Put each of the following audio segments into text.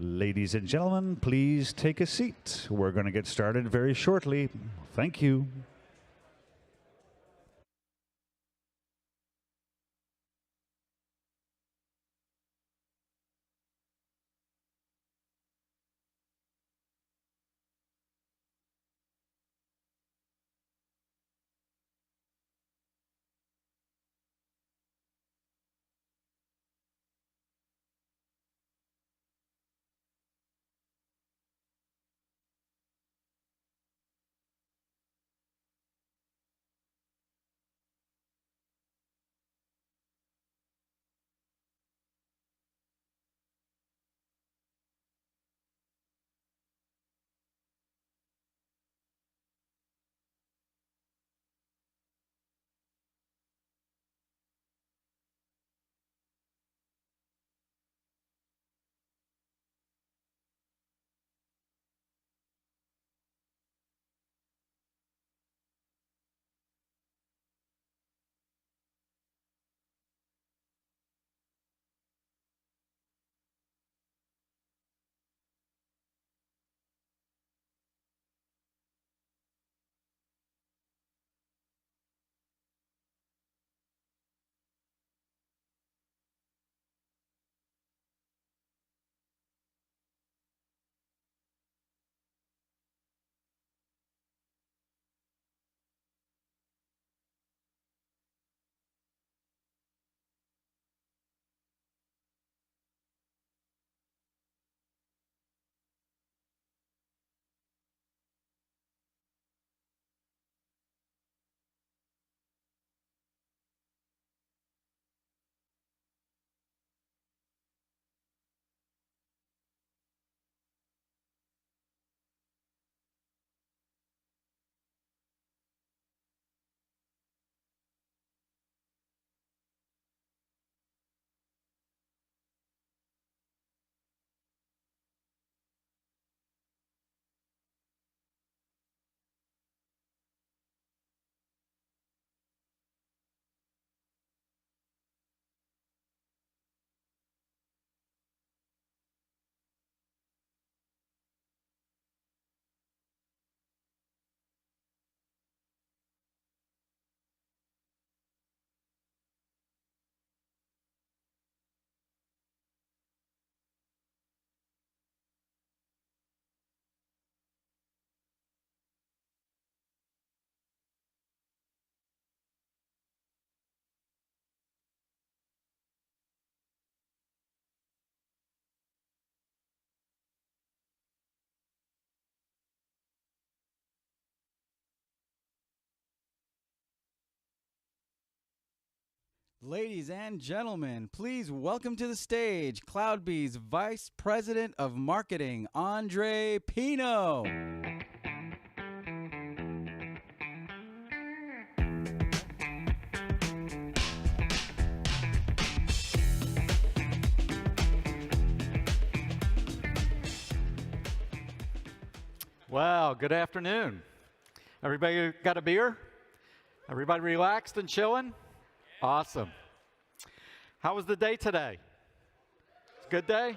Ladies and gentlemen, please take a seat. We're going to get started very shortly. Thank you. Ladies and gentlemen, please welcome to the stage CloudBee's Vice President of Marketing, Andre Pino. Well, good afternoon. Everybody got a beer? Everybody relaxed and chilling? Awesome. How was the day today? Good day?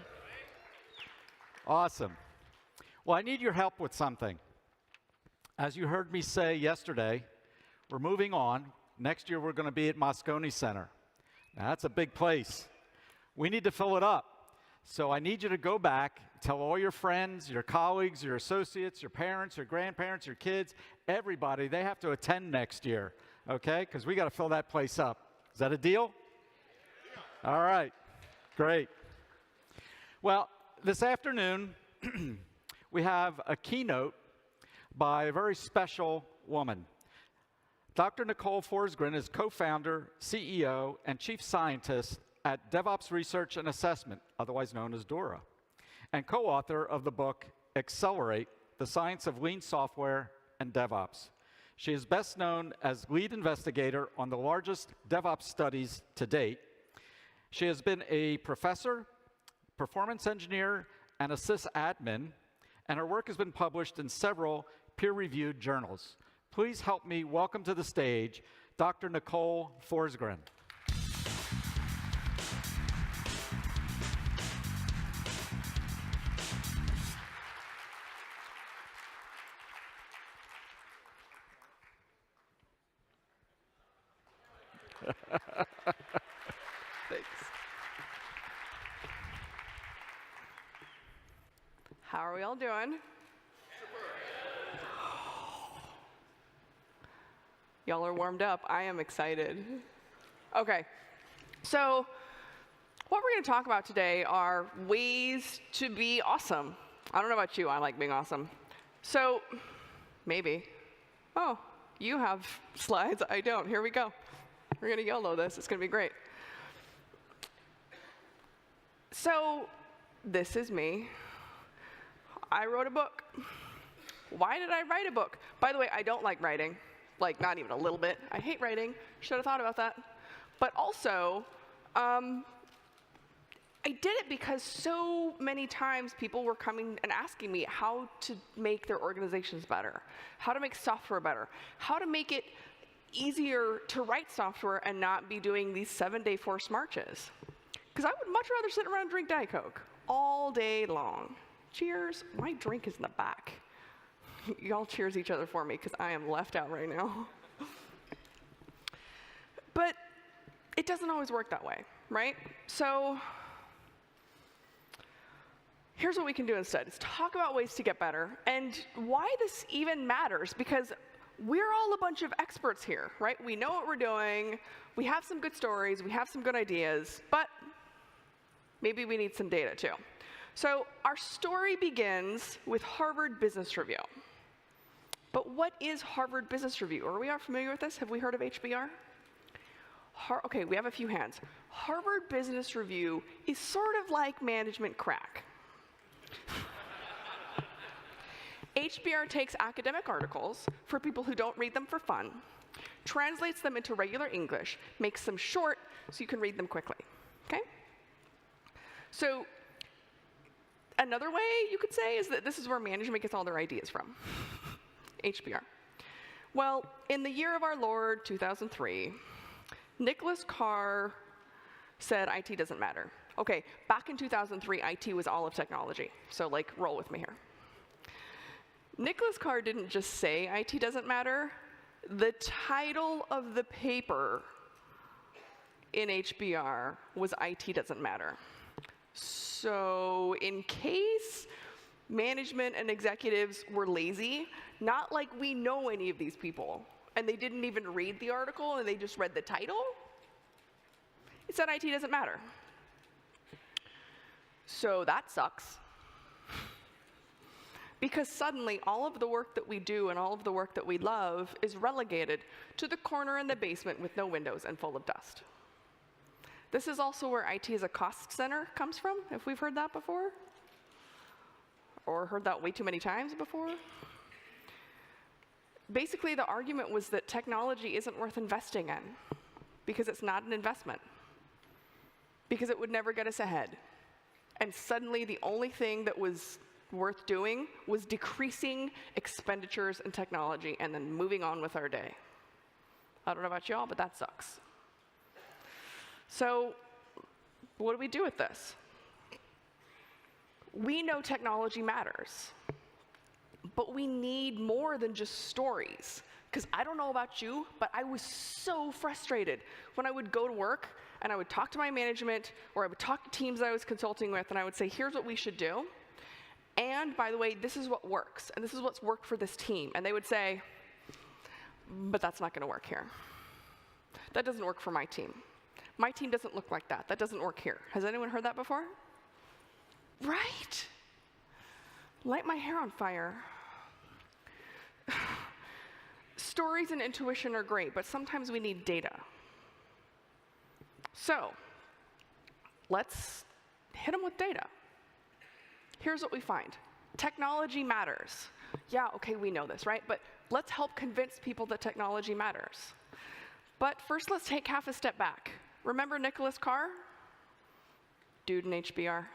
Awesome. Well, I need your help with something. As you heard me say yesterday, we're moving on. Next year, we're going to be at Moscone Center. Now, that's a big place. We need to fill it up. So I need you to go back, tell all your friends, your colleagues, your associates, your parents, your grandparents, your kids, everybody, they have to attend next year, okay? Because we got to fill that place up. Is that a deal? All right, great. Well, this afternoon, we have a keynote by a very special woman. Dr. Nicole Forsgren is co-founder, CEO, and chief scientist at Devops Research and Assessment, otherwise known as DORA, and co-author of the book, Accelerate, the Science of Lean Software and DevOps. She is best known as lead investigator on the largest DevOps studies to date. She has been a professor, performance engineer, and a sysadmin, and her work has been published in several peer-reviewed journals. Please help me welcome to the stage Dr. Nicole Forsgren. Thanks. How are we all doing? Y'all are warmed up. I am excited. Okay, so what we're going to talk about today are ways to be awesome. I don't know about you, I like being awesome. So, maybe. Oh, you have slides, I don't. Here we go. We're going to YOLO this, it's going to be great. So, this is me. I wrote a book. Why did I write a book? By the way, I don't like writing. Like, not even a little bit. I hate writing. Should have thought about that. But also, I did it because so many times people were coming and asking me how to make their organizations better, how to make software better, how to make it easier to write software and not be doing these 7-day forced marches. Because I would much rather sit around and drink Diet Coke all day long. Cheers. My drink is in the back. Y'all cheers each other for me because I am left out right now. But it doesn't always work that way, right? So here's what we can do instead, is talk about ways to get better and why this even matters, because we're all a bunch of experts here, right? We know what we're doing, we have some good stories, we have some good ideas, but maybe we need some data too. So our story begins with Harvard Business Review. But what is Harvard Business Review? Are we all familiar with this? Have we heard of HBR? Okay, we have a few hands. Harvard Business Review is sort of like management crack. HBR takes academic articles for people who don't read them for fun, translates them into regular English, makes them short so you can read them quickly, okay? So another way you could say is that this is where management gets all their ideas from. HBR. Well, in the year of our Lord, 2003, Nicholas Carr said IT doesn't matter. Okay, back in 2003, IT was all of technology. So, like, roll with me here. Nicholas Carr didn't just say IT doesn't matter. The title of the paper in HBR was IT doesn't matter. So, in case management and executives were lazy, not like we know any of these people, and they didn't even read the article and they just read the title, it said IT doesn't matter. So that sucks. Because suddenly all of the work that we do and all of the work that we love is relegated to the corner in the basement with no windows and full of dust. This is also where IT as a cost center comes from, if we've heard that before. Or heard that way too many times before. Basically, the argument was that technology isn't worth investing in because it's not an investment, because it would never get us ahead. And suddenly, the only thing that was worth doing was decreasing expenditures in technology and then moving on with our day. I don't know about y'all, but that sucks. So what do we do with this? We know technology matters, but we need more than just stories. Because I don't know about you, but I was so frustrated when I would go to work and I would talk to my management, or I would talk to teams that I was consulting with, and I would say, here's what we should do. And by the way, this is what works, and this is what's worked for this team. And they would say, but that's not going to work here. That doesn't work for my team. My team doesn't look like that. That doesn't work here. Has anyone heard that before? Right? Light my hair on fire. Stories and intuition are great, but sometimes we need data. So, let's hit them with data. Here's what we find. Technology matters. Yeah, okay, we know this, right? But let's help convince people that technology matters. But first, let's take half a step back. Remember Nicholas Carr? Dude in HBR.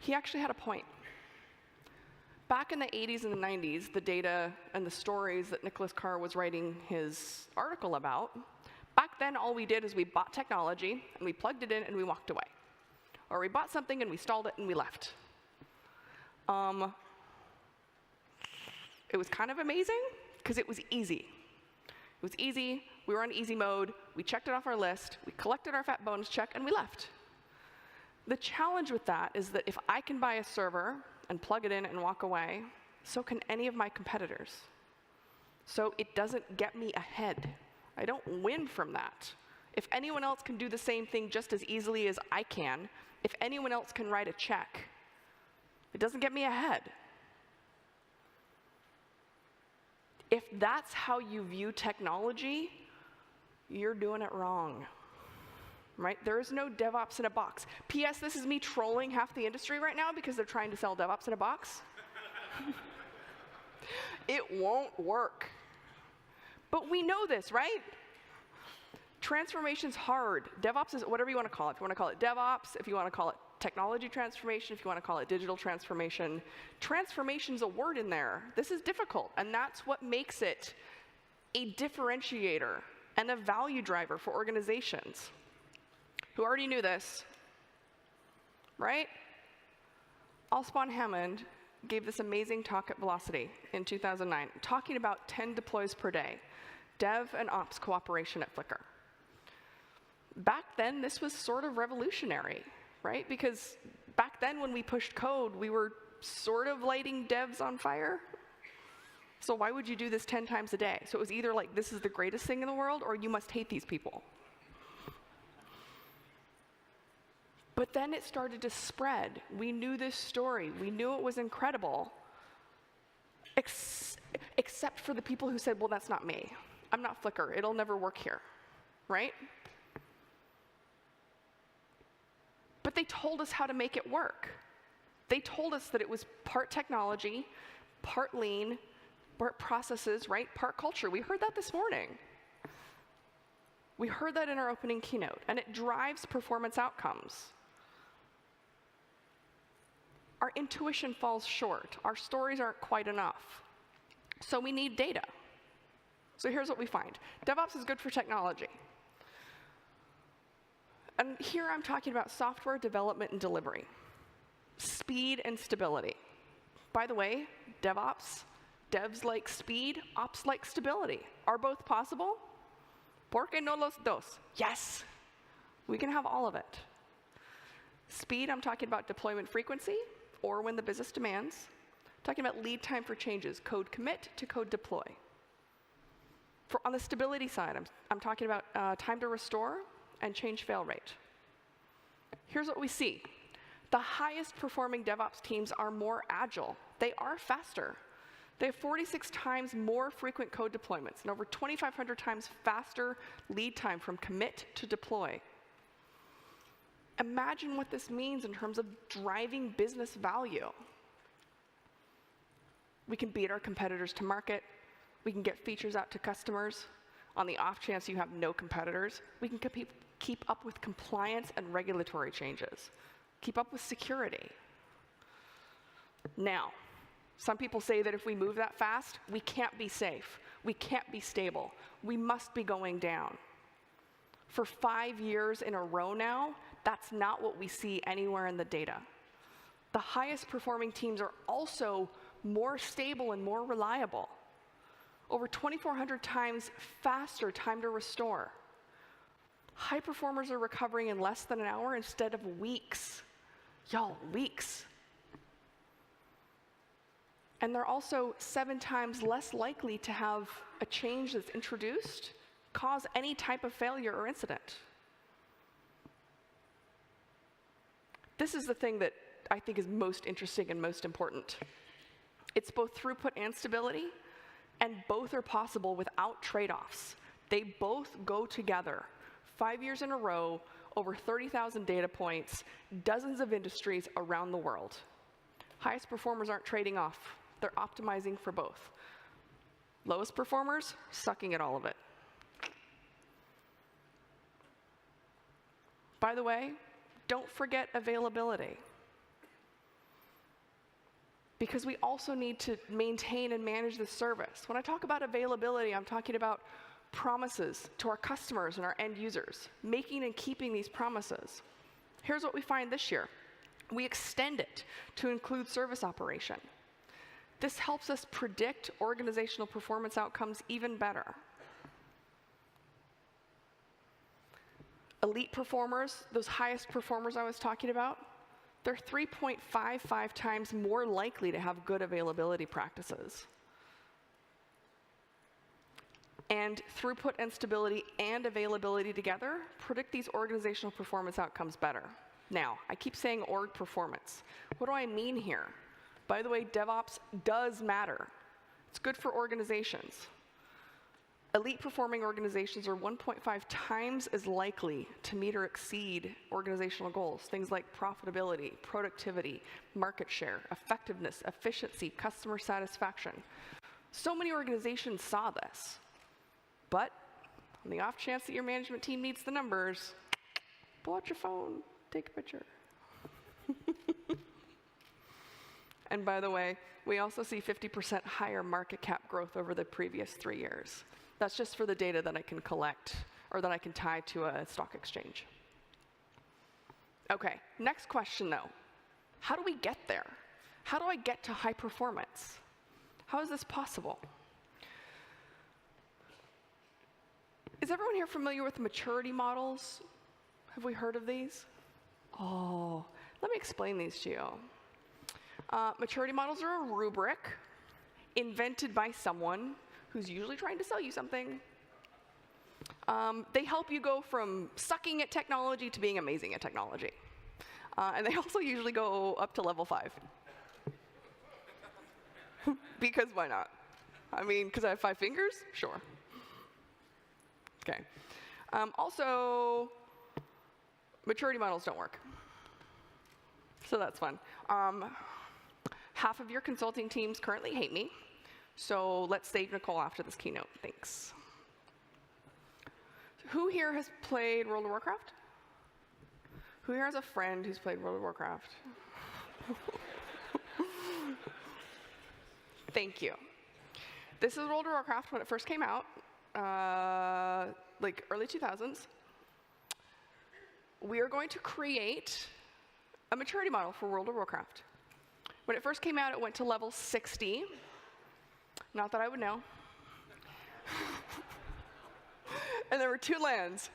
He actually had a point. Back in the 80s and the 90s, the data and the stories that Nicholas Carr was writing his article about, back then all we did is we bought technology and we plugged it in and we walked away. Or we bought something and we stalled it and we left. It was kind of amazing because it was easy. It was easy, we were on easy mode, we checked it off our list, we collected our fat bonus check, and we left. The challenge with that is that if I can buy a server and plug it in and walk away, so can any of my competitors. So it doesn't get me ahead. I don't win from that. If anyone else can do the same thing just as easily as I can, if anyone else can write a check, it doesn't get me ahead. If that's how you view technology, you're doing it wrong, right? There is no DevOps in a box. P.S. This is me trolling half the industry right now because they're trying to sell DevOps in a box. It won't work. But we know this, right? Transformation's hard. DevOps is whatever you want to call it. If you want to call it DevOps, if you want to call it technology transformation, if you want to call it digital transformation, transformation's a word in there. This is difficult, and that's what makes it a differentiator and a value driver for organizations. Who already knew this, right? Alspawn Hammond gave this amazing talk at Velocity in 2009, talking about 10 deploys per day, dev and ops cooperation at Flickr. Back then, this was sort of revolutionary, right? Because back then, when we pushed code, we were sort of lighting devs on fire. So why would you do this 10 times a day? So it was either like, this is the greatest thing in the world, or you must hate these people. But then it started to spread. We knew this story. We knew it was incredible, except for the people who said, well, that's not me. I'm not Flickr. It'll never work here, right? But they told us how to make it work. They told us that it was part technology, part lean, part processes, right? Part culture. We heard that this morning. We heard that in our opening keynote, and it drives performance outcomes. Our intuition falls short. Our stories aren't quite enough. So we need data. So here's what we find. DevOps is good for technology. And here I'm talking about software development and delivery, speed and stability. By the way, DevOps, devs like speed, ops like stability. Are both possible? ¿Por qué no los dos? Yes, we can have all of it. Speed, I'm talking about deployment frequency, or when the business demands. I'm talking about lead time for changes, code commit to code deploy. On the stability side, I'm talking about time to restore and change fail rate. Here's what we see. The highest performing DevOps teams are more agile. They are faster. They have 46 times more frequent code deployments and over 2,500 times faster lead time from commit to deploy. Imagine what this means in terms of driving business value. We can beat our competitors to market. We can get features out to customers. On the off chance you have no competitors, we can keep up with compliance and regulatory changes, keep up with security. Now, some people say that if we move that fast, we can't be safe, we can't be stable, we must be going down. For 5 years in a row now, that's not what we see anywhere in the data. The highest performing teams are also more stable and more reliable. Over 2,400 times faster time to restore. High performers are recovering in less than an hour instead of weeks. Y'all, weeks. And they're also 7 times less likely to have a change that's introduced cause any type of failure or incident. This is the thing that I think is most interesting and most important. It's both throughput and stability, and both are possible without trade-offs. They both go together. 5 years in a row, over 30,000 data points, dozens of industries around the world. Highest performers aren't trading off. They're optimizing for both. Lowest performers, sucking at all of it. By the way, don't forget availability. Because we also need to maintain and manage the service. When I talk about availability, I'm talking about promises to our customers and our end users, making and keeping these promises. Here's what we find this year. We extend it to include service operation. This helps us predict organizational performance outcomes even better. Elite performers, those highest performers I was talking about, they're 3.55 times more likely to have good availability practices. And throughput and stability and availability together predict these organizational performance outcomes better. Now, I keep saying org performance. What do I mean here? By the way, DevOps does matter. It's good for organizations. Elite performing organizations are 1.5 times as likely to meet or exceed organizational goals, things like profitability, productivity, market share, effectiveness, efficiency, customer satisfaction. So many organizations saw this. But on the off chance that your management team needs the numbers, pull out your phone, take a picture. And by the way, we also see 50% higher market cap growth over the previous 3 years. That's just for the data that I can collect or that I can tie to a stock exchange. Okay, next question though. How do we get there? How do I get to high performance? How is this possible? Is everyone here familiar with maturity models? Have we heard of these? Oh, let me explain these to you. Maturity models are a rubric invented by someone who's usually trying to sell you something. They help you go from sucking at technology to being amazing at technology. And they also usually go up to level 5. Because why not? I mean, because I have 5 fingers? Sure. Okay. Also, maturity models don't work. So that's fun. Half of your consulting teams currently hate me. So let's save Nicole after this keynote. Thanks. Who here has played World of Warcraft? Who here has a friend who's played World of Warcraft? Thank you. This is World of Warcraft when it first came out, like early 2000s. We are going to create a maturity model for World of Warcraft. When it first came out, it went to level 60. Not that I would know. And there were 2 lands.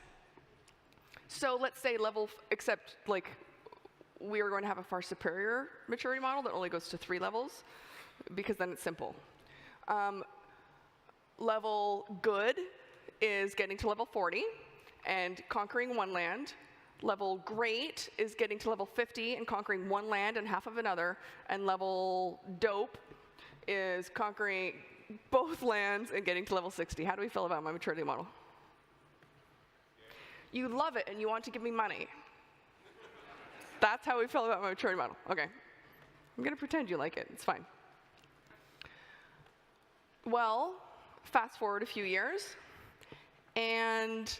So let's say level, except like we are going to have a far superior maturity model that only goes to 3 levels, because then it's simple. Level good is getting to level 40 and conquering 1 land. Level great is getting to level 50 and conquering 1 land and half of another. And level dope is conquering both lands and getting to level 60. How do we feel about my maturity model? You love it and you want to give me money. That's how we feel about my maturity model. Okay. I'm going to pretend you like it. It's fine. Well, fast forward a few years, and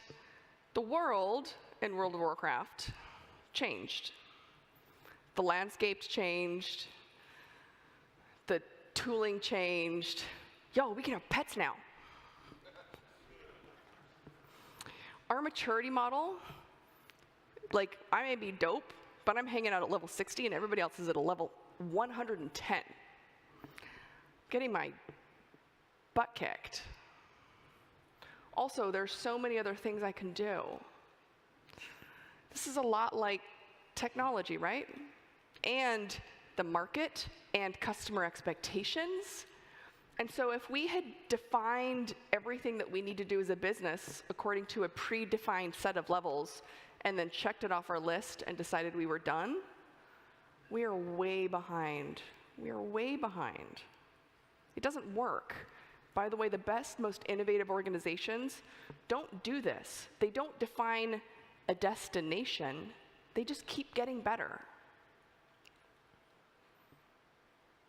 the world in World of Warcraft changed. The landscape changed. The tooling changed. Yo, we can have pets now. Our maturity model, like, I may be dope, but I'm hanging out at level 60 and everybody else is at a level 110. Getting my butt kicked. Also, there's so many other things I can do. This is a lot like technology, right? And the market and customer expectations. And so if we had defined everything that we need to do as a business according to a predefined set of levels and then checked it off our list and decided we were done, we are way behind. We are way behind. It doesn't work. By the way, the best, most innovative organizations don't do this. They don't define a destination. They just keep getting better.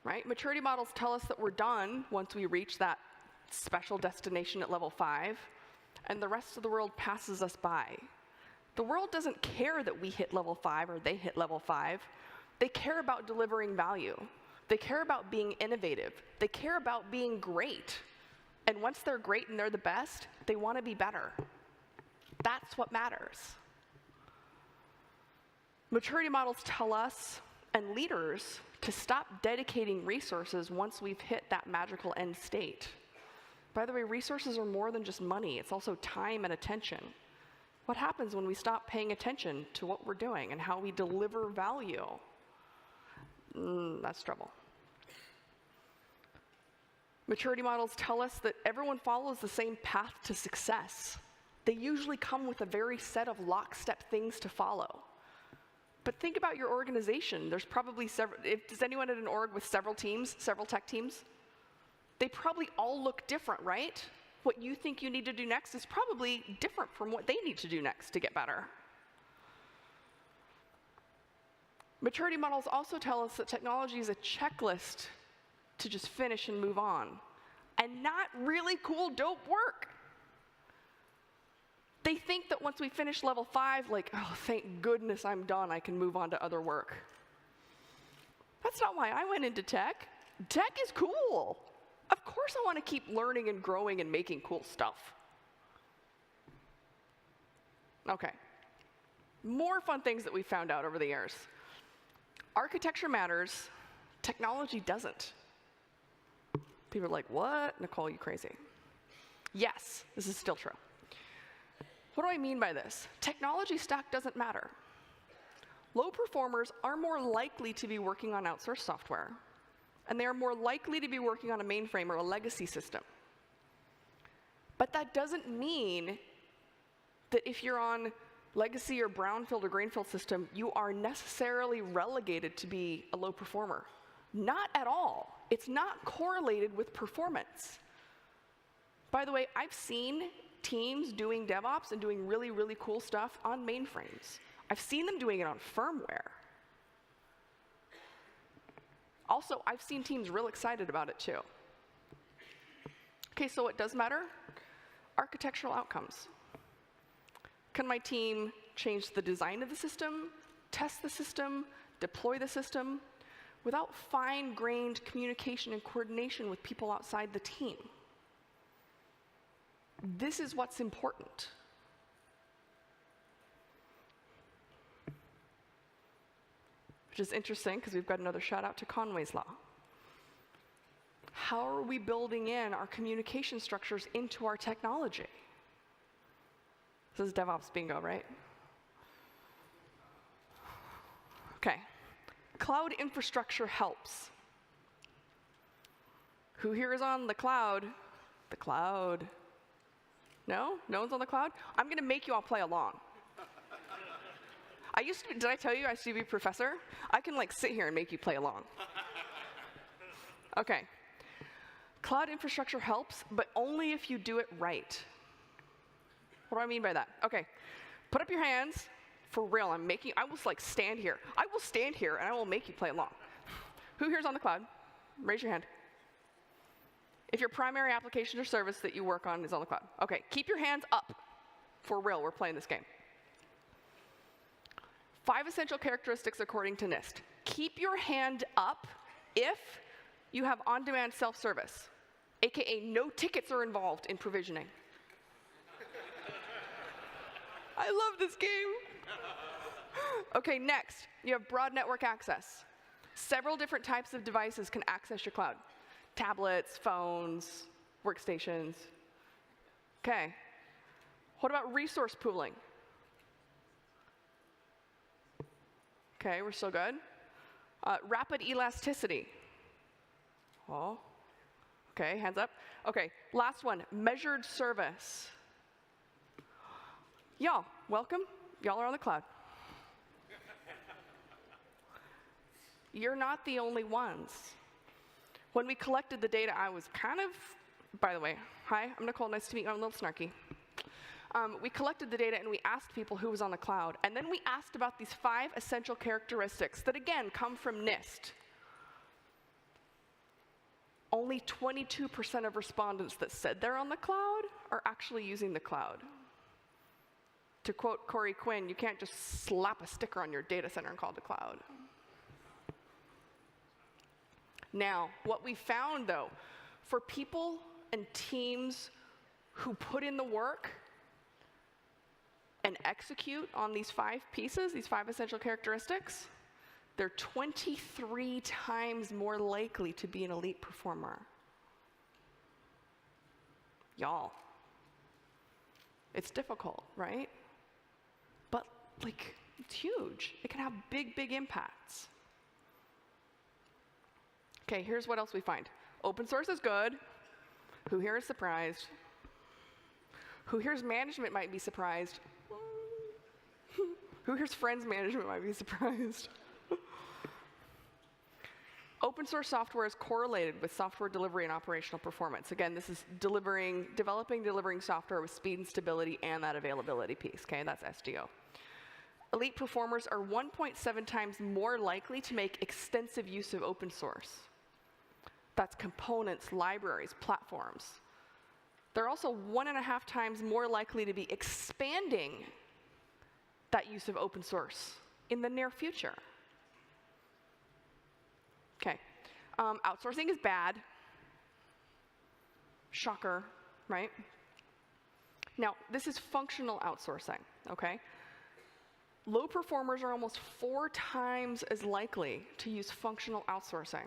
Right? Maturity models tell us that we're done once we reach that special destination at level 5, and the rest of the world passes us by. The world doesn't care that we hit level 5 or they hit level 5. They care about delivering value. They care about being innovative. They care about being great. And once they're great and they're the best, they want to be better. That's what matters. Maturity models tell us and leaders to stop dedicating resources once we've hit that magical end state. By the way, resources are more than just money. It's also time and attention. What happens when we stop paying attention to what we're doing and how we deliver value? That's trouble. Maturity models tell us that everyone follows the same path to success. They usually come with a very set of lockstep things to follow. But think about your organization. There's probably several, does anyone at an org with several teams, several tech teams? They probably all look different, right? What you think you need to do next is probably different from what they need to do next to get better. Maturity models also tell us that technology is a checklist to just finish and move on, and not really cool, dope work. They think that once we finish level 5, like, oh, thank goodness I'm done, I can move on to other work. That's not why I went into tech. Tech is cool. Of course I want to keep learning and growing and making cool stuff. Okay. More fun things that we found out over the years. Architecture matters, technology doesn't. People are like, what? Nicole, you crazy. Yes, this is still true. What do I mean by this? Technology stack doesn't matter. Low performers are more likely to be working on outsourced software, and they are more likely to be working on a mainframe or a legacy system. But that doesn't mean that if you're on legacy or brownfield or greenfield system, you are necessarily relegated to be a low performer. Not at all. It's not correlated with performance. By the way, I've seen teams doing DevOps and doing really, really cool stuff on mainframes. I've seen them doing it on firmware. Also, I've seen teams real excited about it too. Okay, so what does matter? Architectural outcomes. Can my team change the design of the system, test the system, deploy the system, without fine-grained communication and coordination with people outside the team? This is what's important. Which is interesting, because we've got another shout out to Conway's Law. How are we building in our communication structures into our technology? This is DevOps bingo, right? Okay. Cloud infrastructure helps. Who here is on the cloud? The cloud. No? No one's on the cloud? I'm going to make you all play along. Did I tell you I used to be a professor? I can like sit here and make you play along. Okay. Cloud infrastructure helps, but only if you do it right. What do I mean by that? Okay. Put up your hands. For real, I will like stand here. I will stand here and I will make you play along. Who here's on the cloud? Raise your hand. If your primary application or service that you work on is on the cloud. Okay, keep your hands up. For real, we're playing this game. 5 essential characteristics according to NIST. Keep your hand up if you have on-demand self-service, AKA no tickets are involved in provisioning. I love this game. Okay, next, you have broad network access. Several different types of devices can access your cloud. Tablets, phones, workstations. Okay. What about resource pooling? Okay, we're still good. Rapid elasticity. Oh. Okay, hands up. Okay, last one, measured service. Y'all, welcome. Y'all are on the cloud. You're not the only ones. When we collected the data, I was kind of, by the way, hi, I'm Nicole, nice to meet you, I'm a little snarky. We collected the data and we asked people who was on the cloud, and then we asked about these 5 essential characteristics that, again, come from NIST. Only 22% of respondents that said they're on the cloud are actually using the cloud. To quote Corey Quinn, you can't just slap a sticker on your data center and call it the cloud. Now, what we found, though, for people and teams who put in the work and execute on these 5 pieces, these 5 essential characteristics, they're 23 times more likely to be an elite performer. Y'all, it's difficult, right? like, it's huge. It can have big, big impacts. Okay, here's what else we find. Open source is good. Who here is surprised? Who here's management might be surprised? Who here's friends management might be surprised? Open source software is correlated with software delivery and operational performance. Again, this is delivering software with speed and stability and that availability piece, okay? That's SDO. Elite performers are 1.7 times more likely to make extensive use of open source. That's components, libraries, platforms. They're also 1.5 times more likely to be expanding that use of open source in the near future. Okay, outsourcing is bad. Shocker, right? Now, this is functional outsourcing, okay? Low performers are almost 4 times as likely to use functional outsourcing.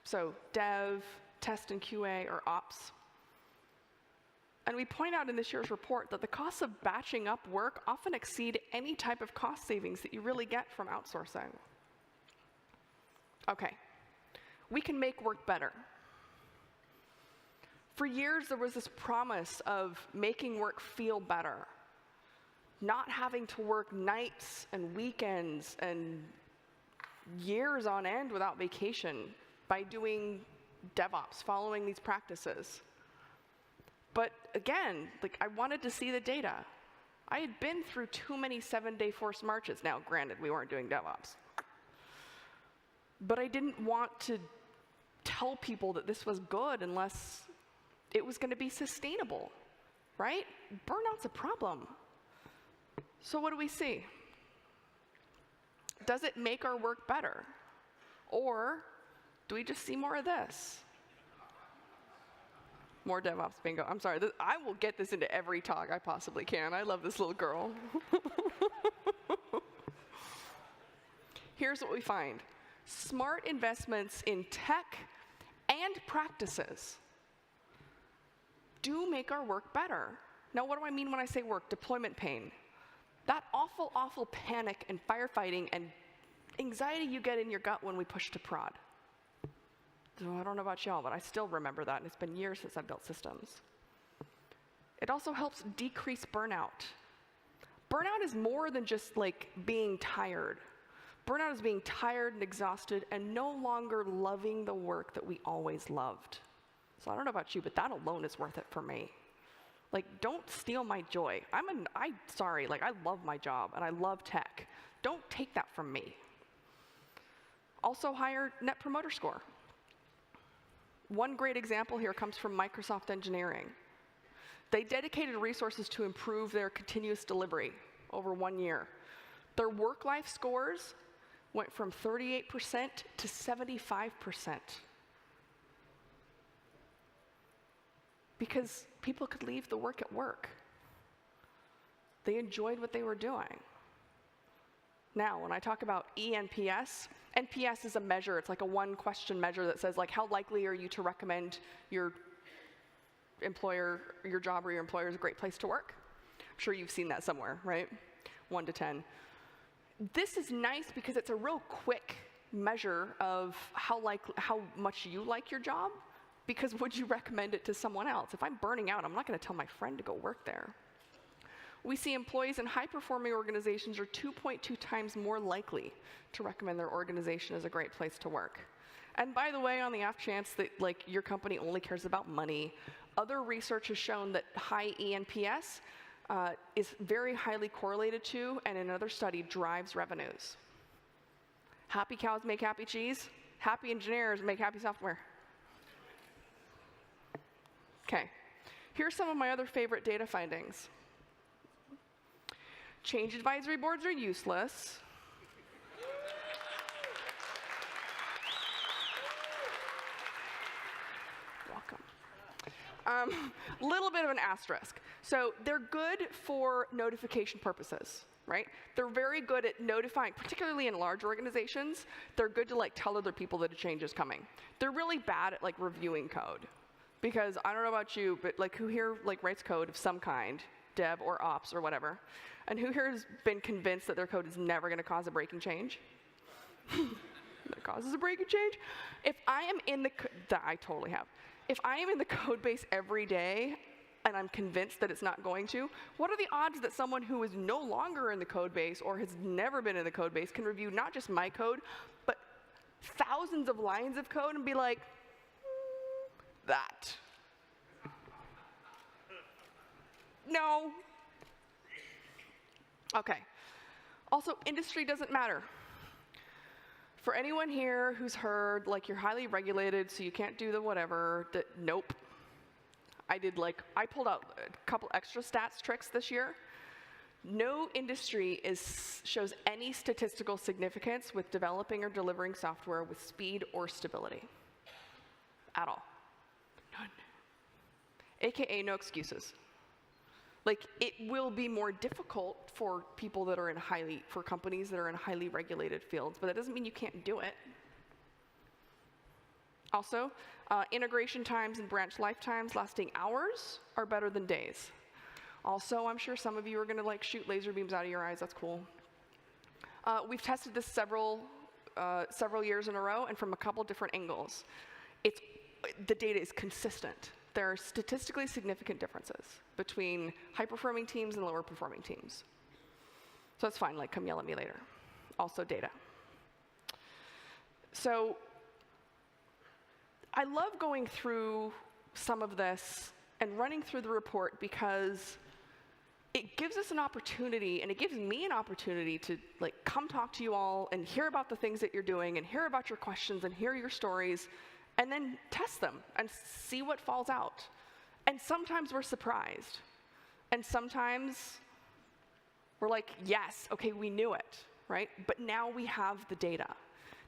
So dev, test and QA, or ops. And we point out in this year's report that the costs of batching up work often exceed any type of cost savings that you really get from outsourcing. Okay, we can make work better. For years, there was this promise of making work feel better, not having to work nights and weekends and years on end without vacation by doing Devops, following these practices. But again, like, I wanted to see the data. I had been through too many 7-day forced marches. Now, granted, we weren't doing Devops. But I didn't want to tell people that this was good unless it was going to be sustainable, right? Burnout's a problem. So what do we see? Does it make our work better? Or do we just see more of this? More DevOps bingo. I'm sorry, I will get this into every talk I possibly can. I love this little girl. Here's what we find. Smart investments in tech and practices do make our work better. Now, what do I mean when I say work? Deployment pain. That awful, awful panic and firefighting and anxiety you get in your gut when we push to prod. So I don't know about y'all, but I still remember that, and it's been years since I've built systems. It also helps decrease burnout. Burnout is more than just like being tired. Burnout is being tired and exhausted and no longer loving the work that we always loved. So I don't know about you, but that alone is worth it for me. Like, don't steal my joy. Sorry, like, I love my job and I love tech. Don't take that from me. Also, higher Net Promoter Score. One great example here comes from Microsoft Engineering. They dedicated resources to improve their continuous delivery over 1 year. Their work-life scores went from 38% to 75%. Because people could leave the work at work. They enjoyed what they were doing. Now, when I talk about eNPS, NPS is a measure. It's like a one-question measure that says, like, how likely are you to recommend your employer, your job or your employer is a great place to work? I'm sure you've seen that somewhere, right? 1 to 10. This is nice because it's a real quick measure of how much you like your job, because would you recommend it to someone else? If I'm burning out, I'm not going to tell my friend to go work there. We see employees in high-performing organizations are 2.2 times more likely to recommend their organization as a great place to work. And by the way, on the off chance that like your company only cares about money, other research has shown that high eNPS is very highly correlated to, and in another study, drives revenues. Happy cows make happy cheese. Happy engineers make happy software. Okay, here's some of my other favorite data findings. Change advisory boards are useless. Welcome. Little bit of an asterisk. So they're good for notification purposes, right? They're very good at notifying, particularly in large organizations. They're good to like tell other people that a change is coming. They're really bad at like reviewing code. Because I don't know about you, but like who here like writes code of some kind, dev or ops or whatever. And who here has been convinced that their code is never going to cause a breaking change? That causes a breaking change? If I am in that I totally have. If I am in the code base every day and I'm convinced that it's not going to, what are the odds that someone who is no longer in the code base or has never been in the code base can review not just my code, but thousands of lines of code and be like, that. No. Okay. Also, industry doesn't matter. For anyone here who's heard, like, you're highly regulated, so you can't do the whatever, nope. I pulled out a couple extra stats tricks this year. No industry shows any statistical significance with developing or delivering software with speed or stability. At all. None. AKA no excuses. Like, it will be more difficult for people that are for companies that are in highly regulated fields, but that doesn't mean you can't do it. Also, integration times and branch lifetimes lasting hours are better than days. Also, I'm sure some of you are going to like shoot laser beams out of your eyes. That's cool. We've tested this several years in a row and from a couple different angles. The data is consistent. There are statistically significant differences between high-performing teams and lower-performing teams. So it's fine, like, come yell at me later. Also data. So I love going through some of this and running through the report because it gives us an opportunity, and it gives me an opportunity to, like, come talk to you all and hear about the things that you're doing and hear about your questions and hear your stories, and then test them and see what falls out. And sometimes we're surprised. And sometimes we're like, yes, okay, we knew it, right? But now we have the data.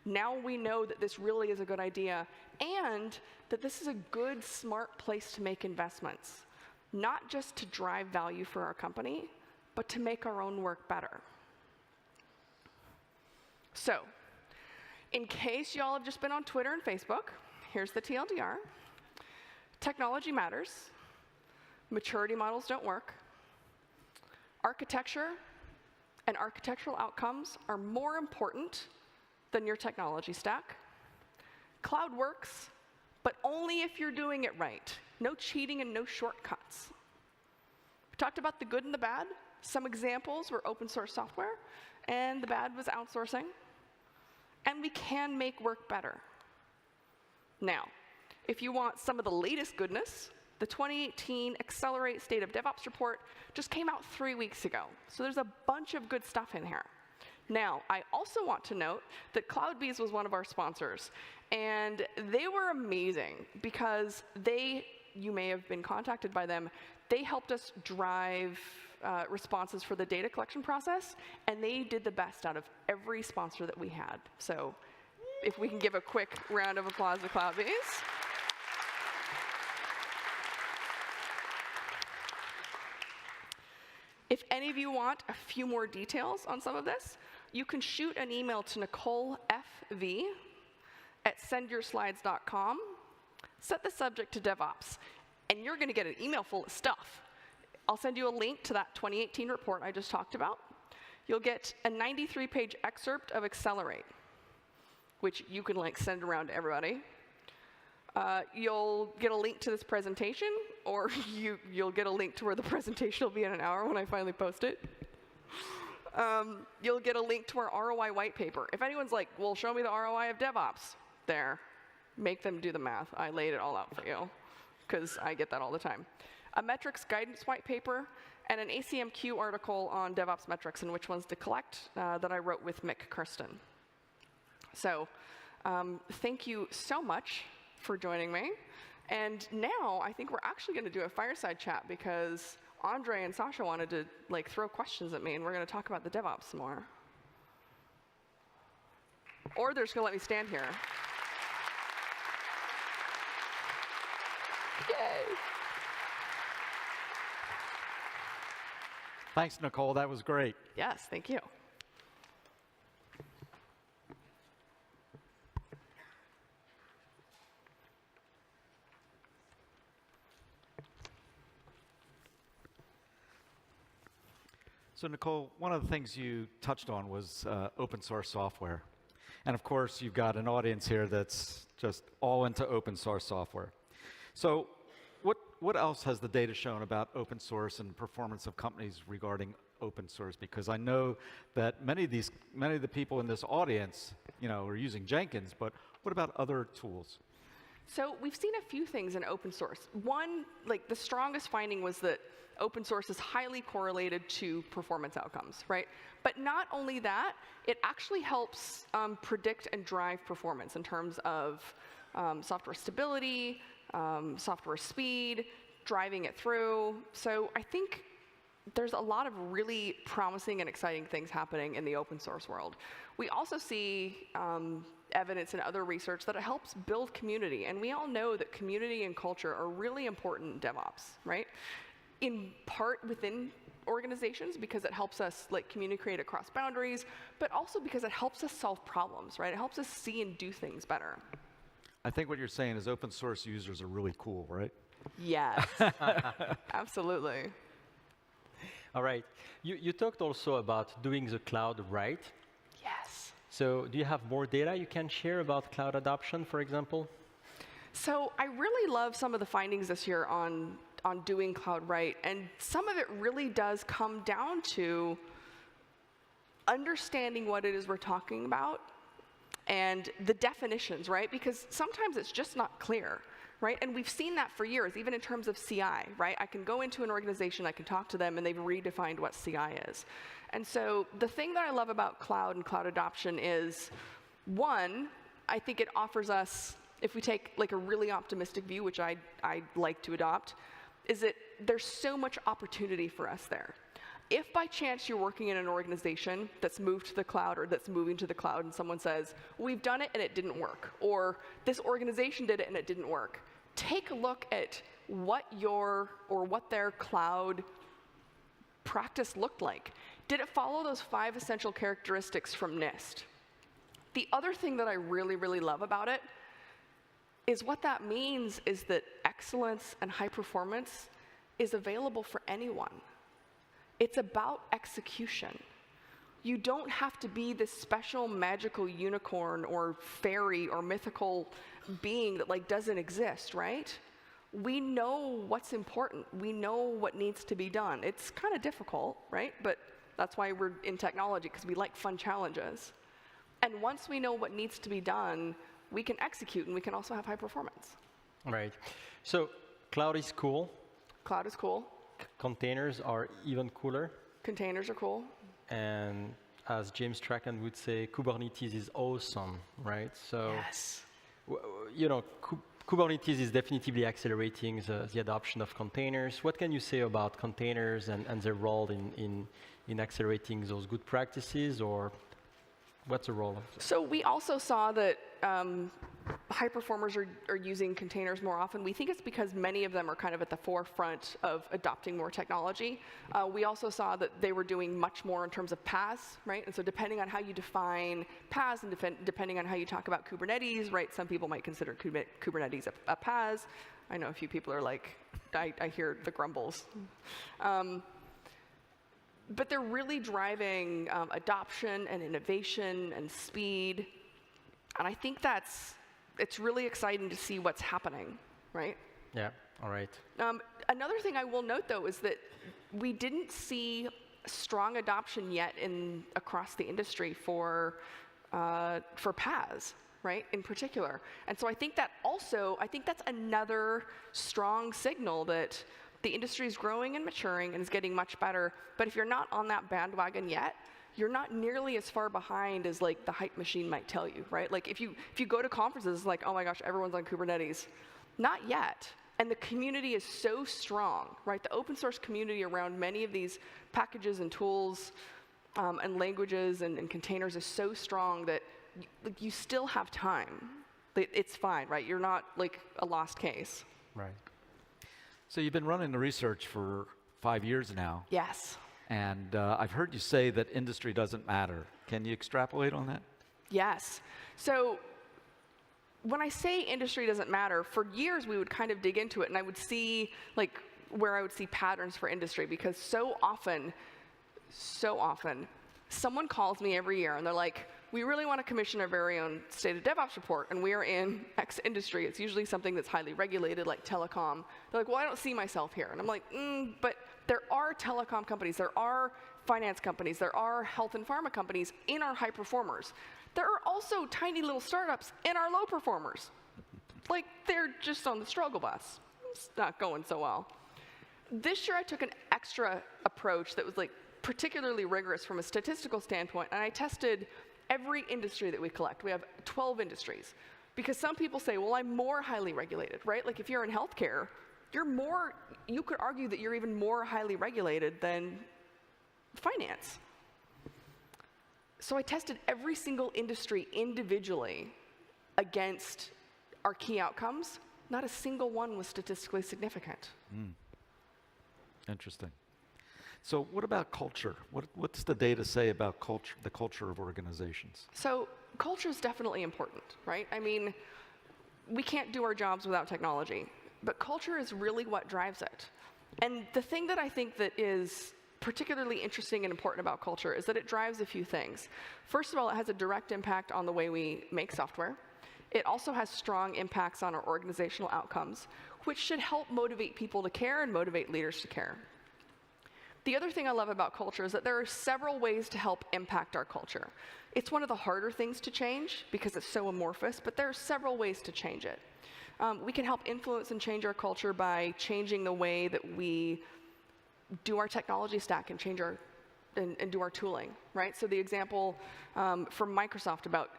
Now we know that this really is a good idea and that this is a good, smart place to make investments, not just to drive value for our company, but to make our own work better. So, in case y'all have just been on Twitter and Facebook, here's the TLDR. Technology matters. Maturity models don't work. Architecture and architectural outcomes are more important than your technology stack. Cloud works, but only if you're doing it right. No cheating and no shortcuts. We talked about the good and the bad. Some examples were open source software, and the bad was outsourcing. And we can make work better. Now, if you want some of the latest goodness, the 2018 Accelerate State of DevOps report just came out 3 weeks ago. So there's a bunch of good stuff in here. Now, I also want to note that CloudBees was one of our sponsors. And they were amazing because you may have been contacted by them, they helped us drive responses for the data collection process, and they did the best out of every sponsor that we had. So if we can give a quick round of applause to CloudBees. If any of you want a few more details on some of this, you can shoot an email to NicoleFV@sendyourslides.com. Set the subject to DevOps, and you're going to get an email full of stuff. I'll send you a link to that 2018 report I just talked about. You'll get a 93-page excerpt of Accelerate, which you can send around to everybody. You'll get a link to this presentation, or you'll get a link to where the presentation will be in an hour when I finally post it. You'll get a link to our ROI white paper. If anyone's like, well, show me the ROI of DevOps, there. Make them do the math. I laid it all out for you, because I get that all the time. A metrics guidance white paper, and an ACMQ article on DevOps metrics and which ones to collect that I wrote with Mick Kirsten. So thank you so much for joining me. And now I think we're actually going to do a fireside chat because Andre and Sasha wanted to throw questions at me, and we're going to talk about the DevOps some more. Or they're just going to let me stand here. Yay! Thanks, Nicole. That was great. Yes, thank you. So Nicole, one of the things you touched on was open source software. And of course, you've got an audience here that's just all into open source software. So what else has the data shown about open source and performance of companies regarding open source? Because I know that many of the people in this audience, are using Jenkins, but what about other tools? So we've seen a few things in open source. One, like the strongest finding was that open source is highly correlated to performance outcomes, right? But not only that, it actually helps predict and drive performance in terms of software stability, software speed, driving it through. So I think there's a lot of really promising and exciting things happening in the open source world. We also see evidence in other research that it helps build community. And we all know that community and culture are really important in DevOps, right? In part within organizations because it helps us communicate across boundaries, but also because it helps us solve problems, right? It helps us see and do things better. I think what you're saying is open source users are really cool, right? Yes, absolutely. All right. You talked also about doing the cloud right. Yes. So do you have more data you can share about cloud adoption, for example? So I really love some of the findings this year on doing cloud right. And some of it really does come down to understanding what it is we're talking about and the definitions, right? Because sometimes it's just not clear, right? And we've seen that for years, even in terms of CI, right? I can go into an organization, I can talk to them, and they've redefined what CI is. And so the thing that I love about cloud and cloud adoption is, one, I think it offers us, if we take a really optimistic view, which I like to adopt, is that there's so much opportunity for us there. If by chance you're working in an organization that's moved to the cloud or that's moving to the cloud and someone says, we've done it and it didn't work, or this organization did it and it didn't work, take a look at what their cloud practice looked like. Did it follow those 5 essential characteristics from NIST? The other thing that I really, really love about it is what that means is that excellence and high performance is available for anyone. It's about execution. You don't have to be this special magical unicorn or fairy or mythical being that doesn't exist, right? We know what's important. We know what needs to be done. It's kind of difficult, right? But that's why we're in technology, because we like fun challenges. And once we know what needs to be done, we can execute and we can also have high performance. Right. So cloud is cool. Cloud is cool. Containers are even cooler. Containers are cool. And as James Strachan would say, Kubernetes is awesome, right? So, yes. Kubernetes is definitively accelerating the adoption of containers. What can you say about containers and their role in accelerating those good practices, or what's the role of them? So we also saw that high performers are using containers more often. We think it's because many of them are kind of at the forefront of adopting more technology. We also saw that they were doing much more in terms of paths, right? And so depending on how you define paths and depending on how you talk about Kubernetes, right? Some people might consider Kubernetes a paths. I know a few people are like, I hear the grumbles. But they're really driving adoption and innovation and speed. And I think it's really exciting to see what's happening, right? Yeah, all right. Another thing I will note, though, is that we didn't see strong adoption yet across the industry for paths, right, in particular. And so I think that's another strong signal that the industry is growing and maturing and is getting much better. But if you're not on that bandwagon yet, you're not nearly as far behind as the hype machine might tell you, right? If you go to conferences, oh my gosh, everyone's on Kubernetes. Not yet. And the community is so strong, right? The open source community around many of these packages and tools and languages and containers is so strong that you still have time. It's fine, right? You're not a lost case. Right. So you've been running the research for 5 years now. Yes. And I've heard you say that industry doesn't matter. Can you extrapolate on that? Yes. So when I say industry doesn't matter, for years we would kind of dig into it, and I would see where I would see patterns for industry, because so often so often. Someone calls me every year and they're like, we really want to commission our very own State of DevOps report, and we are in X industry. It's usually something that's highly regulated, like telecom. They're like, well, I don't see myself here. And I'm like, but there are telecom companies, there are finance companies, there are health and pharma companies in our high performers. There are also tiny little startups in our low performers. Like, they're just on the struggle bus. It's not going so well. This year I took an extra approach that was like particularly rigorous from a statistical standpoint, and I tested every industry that we collect. We have 12 industries. Because some people say, well, I'm more highly regulated, right? Like if you're in healthcare, you could argue that you're even more highly regulated than finance. So I tested every single industry individually against our key outcomes. Not a single one was statistically significant. Interesting. So what about culture? What's the data say about culture, the culture of organizations? So culture is definitely important, right? I mean, we can't do our jobs without technology, but culture is really what drives it. And the thing that I think that is particularly interesting and important about culture is that it drives a few things. First of all, it has a direct impact on the way we make software. It also has strong impacts on our organizational outcomes, which should help motivate people to care and motivate leaders to care. The other thing I love about culture is that there are several ways to help impact our culture. It's one of the harder things to change because it's so amorphous, but there are several ways to change it. We can help influence and change our culture by changing the way that we do our technology stack and change our and do our tooling, right? So the example from Microsoft about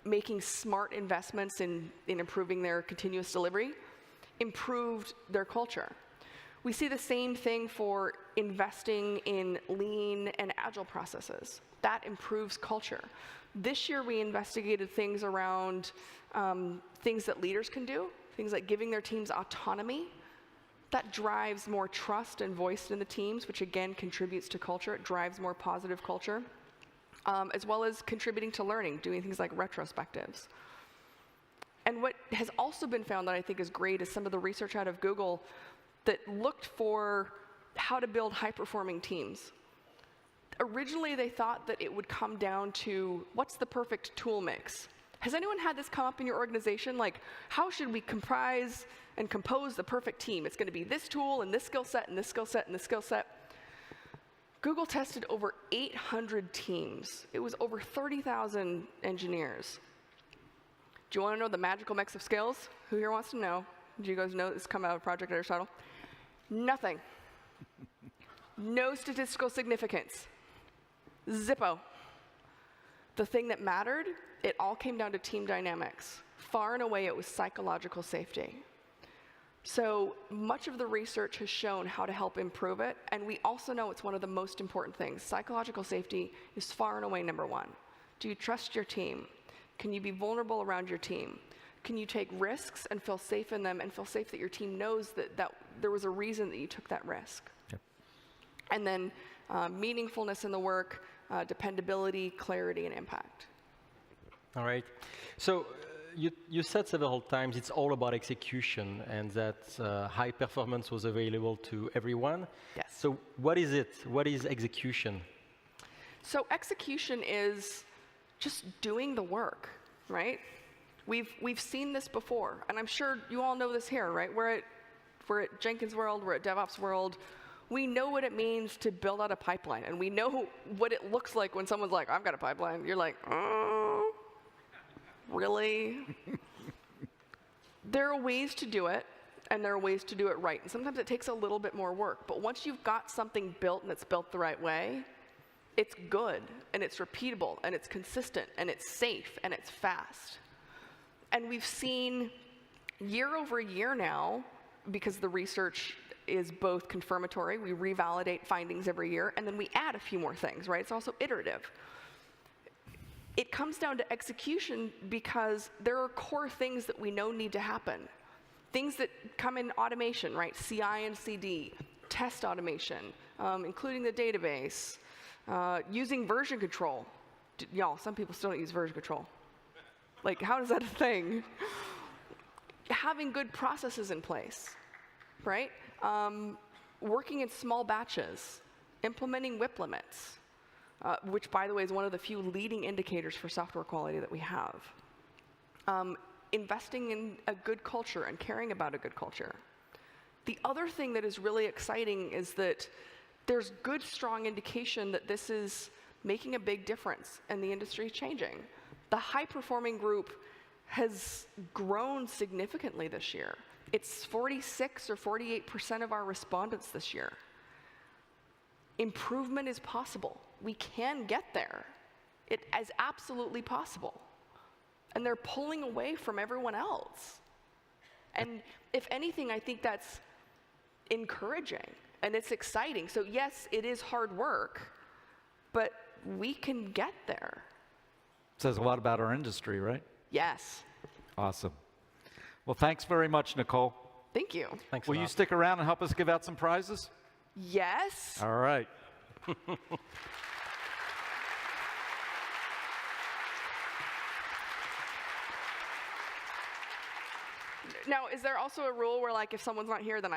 making smart investments in improving their continuous delivery improved their culture. We see the same thing for investing in lean and agile processes. That improves culture. This year we investigated things around things that leaders can do, things like giving their teams autonomy. That drives more trust and voice in the teams, which again contributes to culture. It drives more positive culture, as well as contributing to learning, doing things like retrospectives. And what has also been found that I think is great is some of the research out of Google that looked for how to build high-performing teams. Originally, they thought that it would come down to what's the perfect tool mix. Has anyone had this come up in your organization? Like, how should we comprise and compose the perfect team? It's going to be this tool and this skill set and this skill set and this skill set. Google tested over 800 teams. It was over 30,000 engineers. Do you want to know the magical mix of skills? Who here wants to know? Do you guys know this come out of Project Aristotle? Nothing. No statistical significance. Zippo. The thing that mattered, it all came down to team dynamics. Far and away, it was psychological safety. So much of the research has shown how to help improve it, and we also know it's one of the most important things. Psychological safety is far and away number one. Do you trust your team? Can you be vulnerable around your team? Can you take risks and feel safe in them and feel safe that your team knows that there was a reason that you took that risk? Yep. And then meaningfulness in the work, dependability, clarity, and impact. All right. So you said several times it's all about execution and that high performance was available to everyone. Yes. So what is it? What is execution? So execution is just doing the work, right? We've seen this before, and I'm sure you all know this here, right? We're at Jenkins World, we're at Devops World. We know what it means to build out a pipeline, and we know what it looks like when someone's like, I've got a pipeline. You're like, oh, really? There are ways to do it, and there are ways to do it right. And sometimes it takes a little bit more work, but once you've got something built and it's built the right way, it's good, and it's repeatable, and it's consistent, and it's safe, and it's fast. And we've seen year over year now, because the research is both confirmatory, we revalidate findings every year, and then we add a few more things, right? It's also iterative. It comes down to execution because there are core things that we know need to happen. Things that come in automation, right? CI and CD, test automation, including the database, using version control. Y'all, some people still don't use version control. Like, how is that a thing? Having good processes in place, right? Working in small batches, implementing WIP limits, which, by the way, is one of the few leading indicators for software quality that we have. Investing in a good culture and caring about a good culture. The other thing that is really exciting is that there's good, strong indication that this is making a big difference and the industry is changing. The high-performing group has grown significantly this year. It's 46 or 48% of our respondents this year. Improvement is possible. We can get there. It is absolutely possible. And they're pulling away from everyone else. And if anything, I think that's encouraging and it's exciting. So yes, it is hard work, but we can get there. Says a lot about our industry, right? Yes. Awesome. Well, thanks very much, Nicole. Thank you. Thanks. Will you stick around and help us give out some prizes? Yes. All right. Now, is there also a rule where, like, if someone's not here, then I